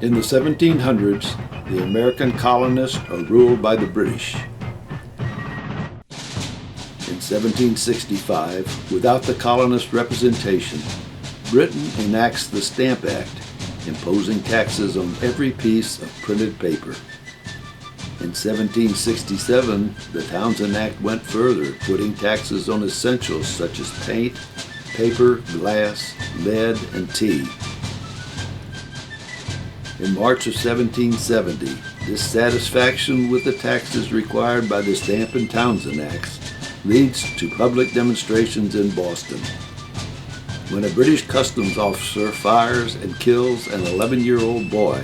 In the 1700s, the American colonists are ruled by the British. In 1765, without the colonist representation, Britain enacts the Stamp Act, imposing taxes on every piece of printed paper. In 1767, the Townshend Act went further, putting taxes on essentials such as paint, paper, glass, lead, and tea. In March of 1770, dissatisfaction with the taxes required by the Stamp and Townshend Acts leads to public demonstrations in Boston. When a British customs officer fires and kills an 11-year-old boy,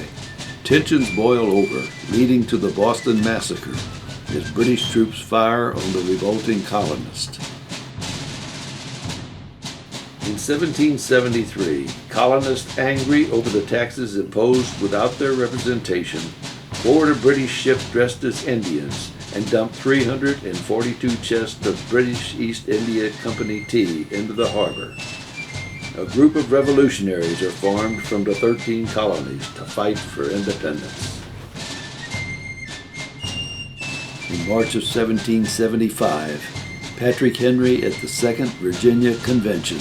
tensions boil over, leading to the Boston Massacre, as British troops fire on the revolting colonists. In 1773, colonists, angry over the taxes imposed without their representation, board a British ship dressed as Indians and dumped 342 chests of British East India Company tea into the harbor. A group of revolutionaries are formed from the 13 colonies to fight for independence. In March of 1775, Patrick Henry at the Second Virginia Convention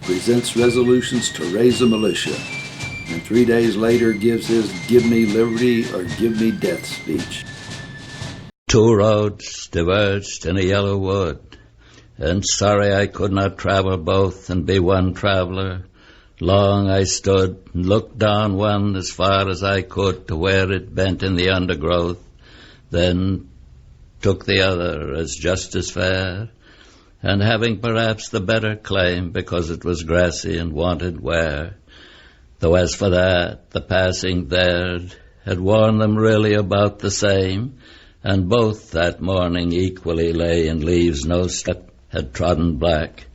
presents resolutions to raise a militia, and 3 days later gives his "Give me liberty or give me death" speech. Two roads diverged in a yellow wood, and sorry I could not travel both and be one traveler. Long I stood and looked down one as far as I could to where it bent in the undergrowth, then took the other as just as fair, and having perhaps the better claim because it was grassy and wanted wear. Though as for that, the passing there had worn them really about the same, and both that morning equally lay in leaves no step had trodden black.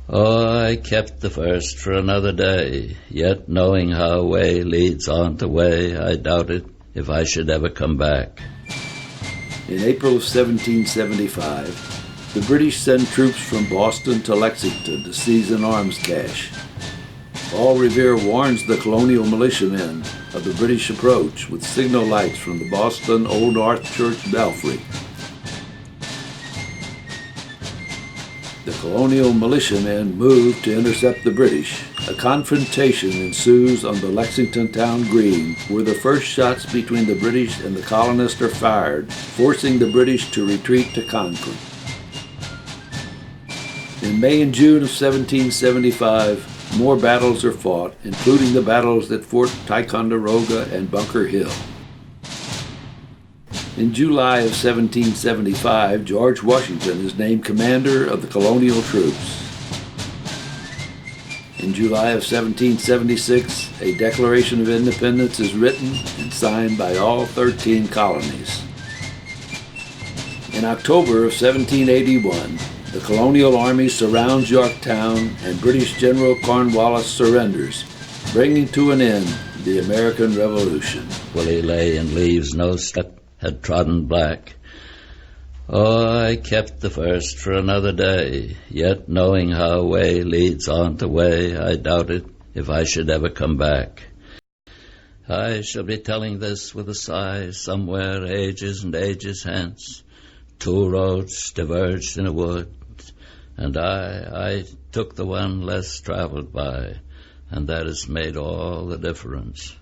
Oh, I kept the first for another day, yet knowing how way leads on to way, I doubted if I should ever come back. In April of 1775, the British send troops from Boston to Lexington to seize an arms cache. Paul Revere warns the colonial militiamen of the British approach with signal lights from the Boston Old North Church belfry. The colonial militiamen move to intercept the British. A confrontation ensues on the Lexington town green, where the first shots between the British and the colonists are fired, forcing the British to retreat to Concord. In May and June of 1775, more battles are fought, including the battles at Fort Ticonderoga and Bunker Hill. In July of 1775, George Washington is named commander of the colonial troops. In July of 1776, a Declaration of Independence is written and signed by all 13 colonies. In October of 1781, the colonial army surrounds Yorktown and British General Cornwallis surrenders, bringing to an end the American Revolution. Willie lay in leaves no step had trodden black. Oh, I kept the first for another day, yet knowing how way leads on to way, I doubted if I should ever come back. I shall be telling this with a sigh somewhere ages and ages hence. Two roads diverged in a wood, and I took the one less traveled by, and that has made all the difference.